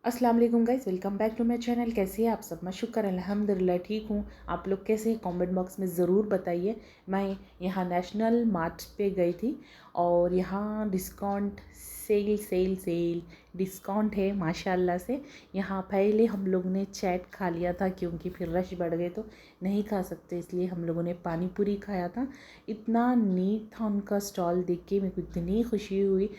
अस्सलाम वालेकुम guys, welcome back to my channel. कैसे हैं आप सब? मैं शुक्र अल्हम्दुलिल्लाह ठीक हूँ। आप लोग कैसे हैं कमेंट बॉक्स में ज़रूर बताइए। मैं यहाँ नेशनल मार्ट पे गई थी और यहाँ discount sale sale sale discount है माशाल्लाह से। यहाँ पहले हम लोग ने चैट खा लिया था क्योंकि फिर रश बढ़ गए तो नहीं खा सकते, इसलिए हम लोगों ने पानी पूरी खाया था। इतना नीट था उनका स्टॉल, देख के मेरे को इतनी खुशी हुई।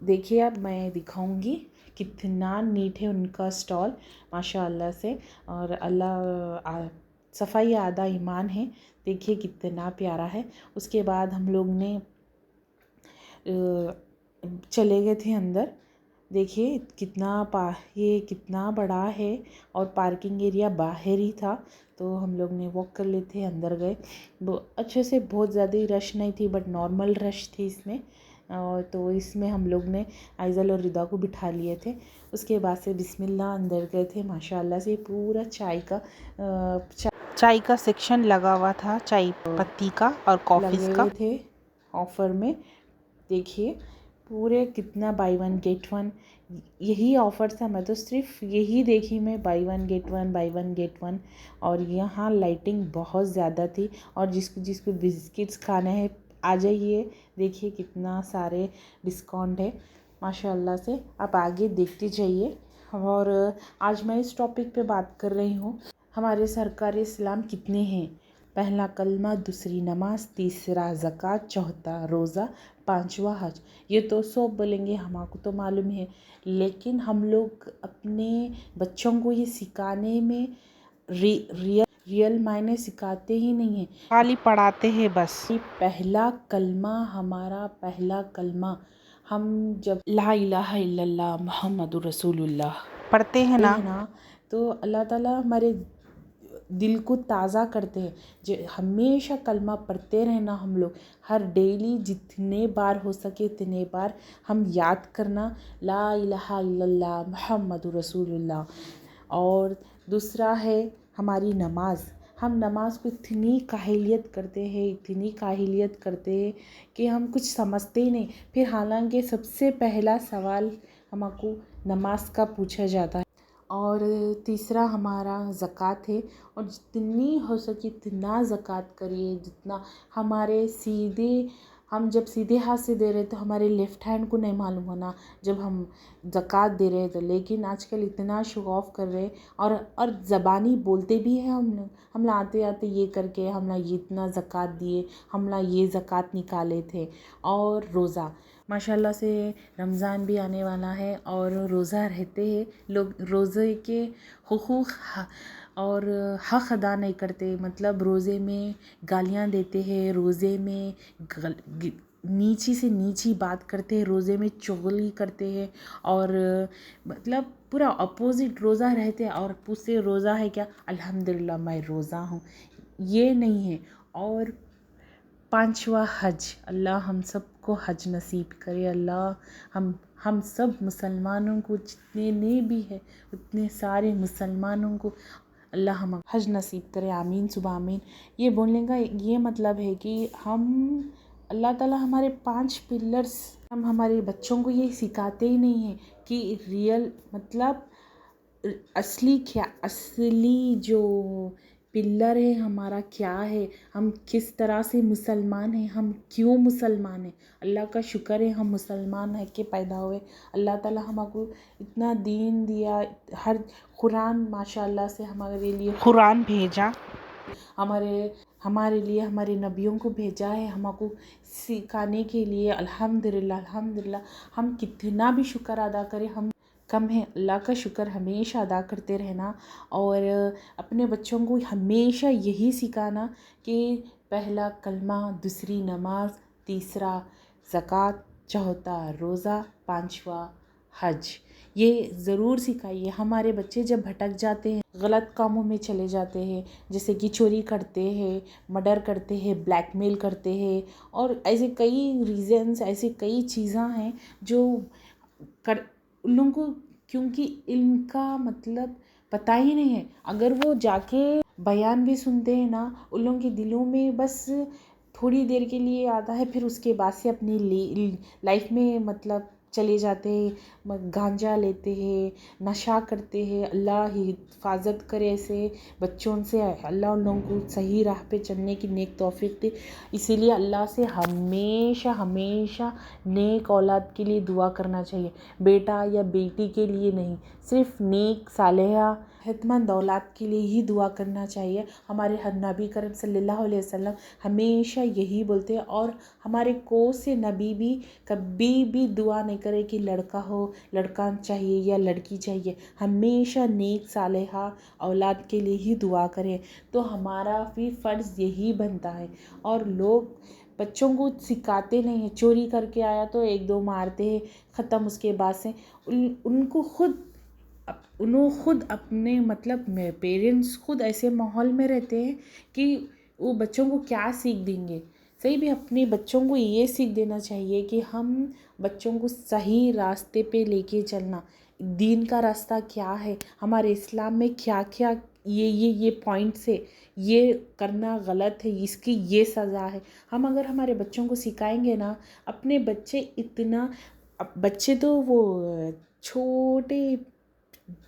देखिए अब मैं दिखाऊंगी कितना नीट है उनका स्टॉल माशाअल्लाह से। और सफाई आधा ईमान है। देखिए कितना प्यारा है। उसके बाद हम लोग ने चले गए थे अंदर। देखिए ये कितना बड़ा है और पार्किंग एरिया बाहर ही था, तो हम लोग ने वॉक कर लेते अंदर गए। अच्छे से, बहुत ज़्यादा रश नहीं थी बट नॉर्मल रश थी इसमें। और तो इसमें हम लोग ने आइज़ल और रिदा को बिठा लिए थे। उसके बाद से बिस्मिल्लाह अंदर गए थे। माशाल्लाह से पूरा चाय का सेक्शन लगा हुआ था, चाय पत्ती का और कॉफ़ीज़ का थे ऑफ़र में। देखिए पूरे कितना बाई वन गेट वन, यही ऑफ़र था। मैं तो सिर्फ यही देखी, मैं by one get one, by one get one. और यहाँ लाइटिंग बहुत ज़्यादा थी। और जिसको जिसको बिस्किट्स खाने हैं आ जाइए। देखिए कितना सारे डिस्काउंट है माशाल्लाह से। आप आगे देखते जाइए। और आज मैं इस टॉपिक पे बात कर रही हूँ, हमारे सरकार इस्लाम कितने हैं। पहला कलमा, दूसरी नमाज, तीसरा ज़कात, चौथा रोज़ा, पांचवा हज। ये तो सब बोलेंगे, हमको तो मालूम है, लेकिन हम लोग अपने बच्चों को ये सिखाने में रियल मायने सिखाते ही नहीं हैं, खाली पढ़ाते हैं बस। पहला कलमा, हमारा पहला कलमा हम जब ला इलाहा इल्लल्लाह मुहम्मदुर रसूलुल्लाह पढ़ते हैं ना, तो अल्लाह ताला हमारे दिल को ताज़ा करते हैं। जो हमेशा कलमा पढ़ते रहना, हम लोग हर डेली जितने बार हो सके उतने बार हम याद करना, ला इलाहा इल्लल्लाह मुहम्मदुर रसूलुल्लाह। और दूसरा है हमारी नमाज। हम नमाज को इतनी काहिलियत करते हैं, इतनी काहिलियत करते हैं कि हम कुछ समझते ही नहीं। फिर हालांकि सबसे पहला सवाल हमको नमाज का पूछा जाता है। और तीसरा हमारा ज़कात है। और जितनी हो सके इतना ज़कात करिए, जितना हमारे सीधे, हम जब सीधे हाथ से दे रहे तो हमारे लेफ़्ट हैंड को नहीं मालूम होना जब हम ज़कात दे रहे तो। लेकिन आजकल इतना शो ऑफ कर रहे और ज़बानी बोलते भी हैं हम लोग आते आते ये करके हम लोग ये इतना ज़कात दिए, हम लोग ये ज़कात निकाले थे। और रोज़ा माशाल्लाह से रमज़ान भी आने वाला है और रोज़ा रहते हैं लोग, रोज़े के हुकूक और हक़ अदा नहीं करते। मतलब रोज़े में गालियाँ देते हैं, रोज़े में नीची से नीची बात करते हैं, रोज़े में चुगली करते हैं। और मतलब पूरा अपोज़िट रोज़ा रहते हैं और पूछते रोज़ा है क्या, अल्हम्दुलिल्लाह मैं रोज़ा हूँ, ये नहीं है। और पांचवा हज, अल्लाह हम सबको हज नसीब करे। अल्लाह हम सब मुसलमानों को, जितने ने भी है उतने सारे मुसलमानों को अल्लाह हम हज नसीब करे। आमीन सुबह आमीन। ये बोलने का ये मतलब है कि हम अल्लाह ताला हमारे 5 पिलर्स, हम हमारे बच्चों को ये सिखाते ही नहीं हैं कि रियल मतलब असली जो पिलर है हमारा क्या है, हम किस तरह से मुसलमान हैं, हम क्यों मुसलमान हैं। अल्लाह का शुक्र है हम मुसलमान है के पैदा हुए। अल्लाह ताला हमको इतना दीन दिया, हर कुरान माशाल्लाह से हमारे लिए कुरान भेजा, हमारे लिए हमारे नबियों को भेजा है हमको सिखाने के लिए। अल्हम्दुलिल्लाह अल्हम्दुलिल्लाह। हम कितना भी शुक्र अदा करें हम कम है। अल्लाह का शुक्र हमेशा अदा करते रहना। और अपने बच्चों को हमेशा यही सिखाना कि पहला कलमा, दूसरी नमाज, तीसरा ज़कात, चौथा रोज़ा, पांचवा हज। ये ज़रूर सिखाइए। हमारे बच्चे जब भटक जाते हैं, गलत कामों में चले जाते हैं, जैसे कि चोरी करते हैं, मर्डर करते हैं, ब्लैकमेल करते हैं और ऐसे कई रीज़न्स, ऐसे कई चीज़ें हैं जो कर उन लोगों को, क्योंकि इनका मतलब पता ही नहीं है। अगर वो जाके बयान भी सुनते हैं ना, उन लोगों के दिलों में बस थोड़ी देर के लिए आता है, फिर उसके बाद से अपनी लाइफ में मतलब चले जाते हैं, गांजा लेते हैं, नशा करते हैं। अल्लाह ही हिफाजत करे ऐसे बच्चों से। अल्लाह उन लोगों को सही राह पे चलने की नेक तौफीक दे। इसीलिए अल्लाह से हमेशा हमेशा नेक औलाद के लिए दुआ करना चाहिए, बेटा या बेटी के लिए नहीं, सिर्फ नेक सालेहा सेहतमंद औलाद के लिए ही दुआ करना चाहिए। हमारे नबी करीम सल्लल्लाहु अलैहि वसल्लम हमेशा यही बोलते हैं। और हमारे कोस से नबी भी कभी भी दुआ नहीं करे कि लड़का हो, लड़का चाहिए या लड़की चाहिए, हमेशा नेक सालेहा औलाद के लिए ही दुआ करें। तो हमारा भी फ़र्ज़ यही बनता है। और लोग बच्चों को सिखाते नहीं हैं, चोरी करके आया तो एक दो मारते हैं, ख़त्म। उसके बाद से उनको खुद अपने मतलब पेरेंट्स खुद ऐसे माहौल में रहते हैं कि वो बच्चों को क्या सीख देंगे। सही भी अपने बच्चों को ये सीख देना चाहिए कि हम बच्चों को सही रास्ते पे लेके चलना। दीन का रास्ता क्या है, हमारे इस्लाम में क्या क्या ये पॉइंट्स है, ये करना गलत है, इसकी ये सज़ा है। हम अगर हमारे बच्चों को सिखाएंगे ना, अपने बच्चे तो वो छोटे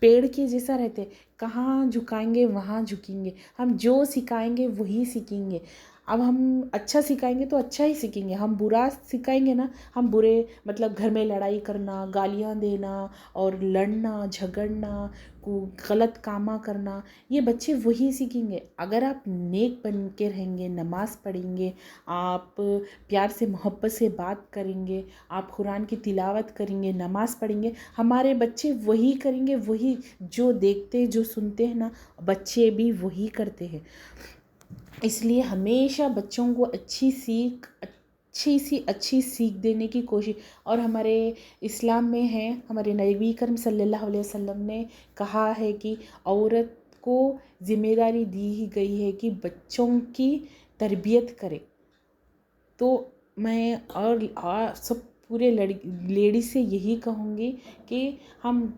पेड़ के जैसा रहते, कहाँ झुकाएंगे वहाँ झुकेंगे। हम जो सिखाएंगे वही सीखेंगे। अब हम अच्छा सिखाएंगे तो अच्छा ही सीखेंगे, हम बुरा सिखाएंगे ना, हम बुरे मतलब घर में लड़ाई करना, गालियाँ देना और लड़ना झगड़ना, गलत कामा करना, ये बच्चे वही सीखेंगे। अगर आप नेक बन के रहेंगे, नमाज़ पढ़ेंगे, आप प्यार से मोहब्बत से बात करेंगे, आप कुरान की तिलावत करेंगे, नमाज़ पढ़ेंगे, हमारे बच्चे वही करेंगे। वही जो देखते जो सुनते हैं ना, बच्चे भी वही करते हैं। इसलिए हमेशा बच्चों को अच्छी सीख देने की कोशिश। और हमारे इस्लाम में है, हमारे नबी करीम सल्लल्लाहु अलैहि वसल्लम ने कहा है कि औरत को जिम्मेदारी दी गई है कि बच्चों की तरबियत करे। तो मैं और सब पूरे लेडीज से यही कहूँगी कि हम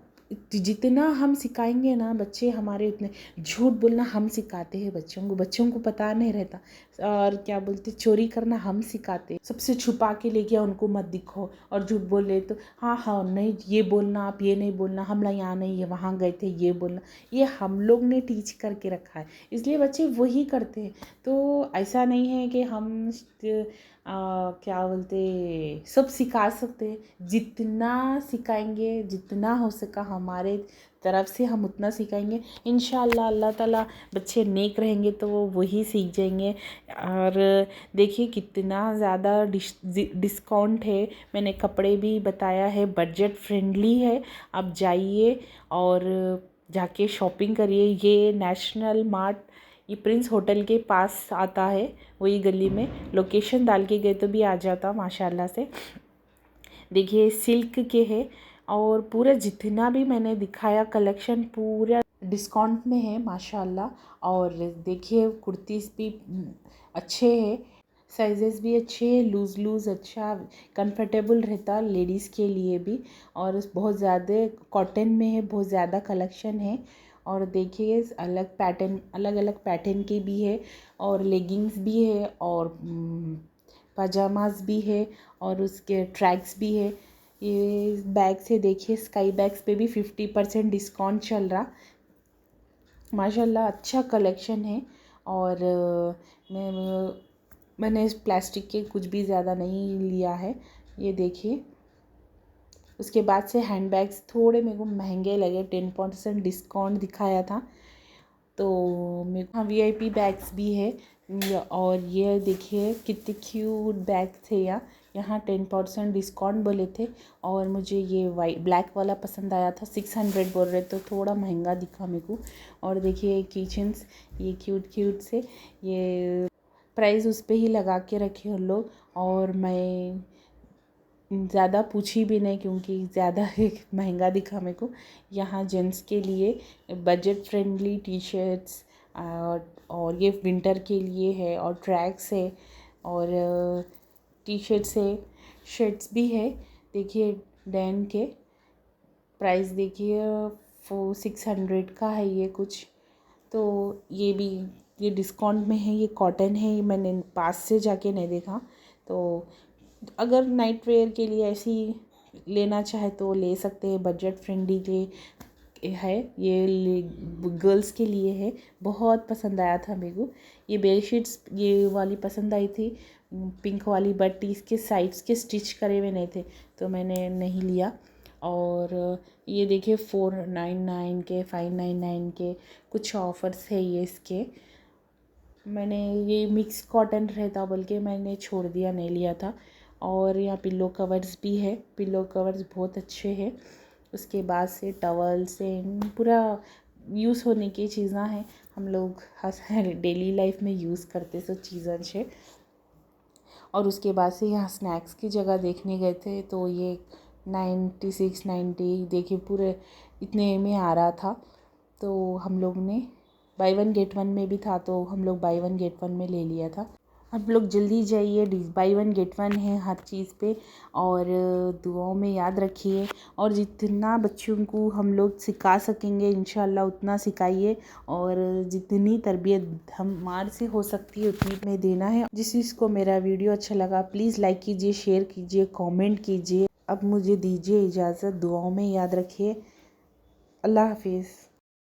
जितना हम सिखाएंगे ना, बच्चे हमारे उतने। झूठ बोलना हम सिखाते हैं बच्चों को पता नहीं रहता। और क्या बोलते, चोरी करना हम सिखाते, सबसे छुपा के ले गया उनको मत दिखो। और झूठ बोले तो हाँ नहीं ये बोलना, आप ये नहीं बोलना, हम लोग यहाँ नहीं है वहाँ गए थे ये बोलना, ये हम लोग ने टीच करके रखा है, इसलिए बच्चे वही करते हैं। तो ऐसा नहीं है कि हम क्या बोलते सब सिखा सकते हैं। जितना सिखाएंगे, जितना हो सका हमारे तरफ से हम उतना सिखाएंगे। इंशाअल्लाह अल्लाह ताला बच्चे नेक रहेंगे तो वो वही सीख जाएंगे। और देखिए कितना ज़्यादा डिस्काउंट है, मैंने कपड़े भी बताया है, बजट फ्रेंडली है। आप जाइए और जाके शॉपिंग करिए। ये नेशनल मार्ट, ये प्रिंस होटल के पास आता है, वही गली में। लोकेशन डाल के गए तो भी आ जाता माशाल्लाह से। देखिए सिल्क के है और पूरा जितना भी मैंने दिखाया कलेक्शन पूरा डिस्काउंट में है माशाल्लाह। और देखिए कुर्तीज़ भी अच्छे हैं, साइजेस भी अच्छे हैं, लूज़ अच्छा कंफर्टेबल रहता लेडीज़ के लिए भी। और बहुत ज़्यादा कॉटन में है, बहुत ज़्यादा कलेक्शन है। और देखिए अलग अलग पैटर्न की भी है, और लेगिंग्स भी है, और पजामाज भी है, और उसके ट्रैक्स भी है। ये बैग से देखिए, स्काई बैग्स पे भी 50% डिस्काउंट चल रहा माशाल्लाह। अच्छा कलेक्शन है। और मैंने प्लास्टिक के कुछ भी ज़्यादा नहीं लिया है। ये देखिए, उसके बाद से हैंड बैग्स थोड़े मेरे को महंगे लगे, 10% डिस्काउंट दिखाया था तो मेरे को। हाँ VIP बैग्स भी है। और ये देखिए कितने क्यूट बैग थे यहाँ 10% डिस्काउंट बोले थे। और मुझे ये ब्लैक वाला पसंद आया था, 600 बोल रहे तो थोड़ा महंगा दिखा मेरे को। और देखिए किचन्स, ये क्यूट से ये प्राइस उस पर ही लगा के रखे उन लोग। और मैं ज़्यादा पूछी भी नहीं क्योंकि ज़्यादा महंगा दिखा मेरे को। यहाँ जेंट्स के लिए बजट फ्रेंडली टी शर्ट्स और ये विंटर के लिए है, और ट्रैक्स है, और टी शर्ट्स है, शर्ट्स भी है। देखिए डैन के प्राइस देखिए 600 का है ये कुछ। तो ये भी ये डिस्काउंट में है, ये कॉटन है, ये मैंने पास से जाके नहीं देखा। तो अगर नाइट वेयर के लिए ऐसी लेना चाहे तो ले सकते हैं, बजट फ्रेंडली है ये, गर्ल्स के लिए है। बहुत पसंद आया था मेरे को। ये बेडशीट्स ये वाली पसंद आई थी पिंक वाली, बट इसके साइड्स के स्टिच करे हुए नहीं थे तो मैंने नहीं लिया। और ये देखिए 499 के, 599 के कुछ ऑफ़र्स है ये इसके। मैंने ये मिक्स कॉटन रहता बोल के मैंने छोड़ दिया, नहीं लिया था। और यहाँ पिल्लो कवर्स भी है, पिल्लो कवर्स बहुत अच्छे हैं। उसके बाद से टवल से पूरा यूज़ होने की चीज़ें हैं, हम लोग डेली लाइफ में यूज़ करते सब चीज़ें है। और उसके बाद से यहाँ स्नैक्स की जगह देखने गए थे तो ये 96-90 देखिए पूरे इतने में आ रहा था। तो हम लोग ने बाई वन गेट वन में भी था तो हम लोग बाई वन गेट वन में ले लिया था। आप लोग जल्दी जाइए, बाई वन गेट वन है हर चीज़ पे। और दुआओं में याद रखिए, और जितना बच्चों को हम लोग सिखा सकेंगे इंशाल्लाह उतना सिखाइए। और जितनी तरबियत हमारे से हो सकती है उतनी में देना है। जिस जिसको मेरा वीडियो अच्छा लगा प्लीज़ लाइक कीजिए, शेयर कीजिए, कमेंट कीजिए। अब मुझे दीजिए इजाज़त, दुआओं में याद रखिए। अल्लाह हाफिज़।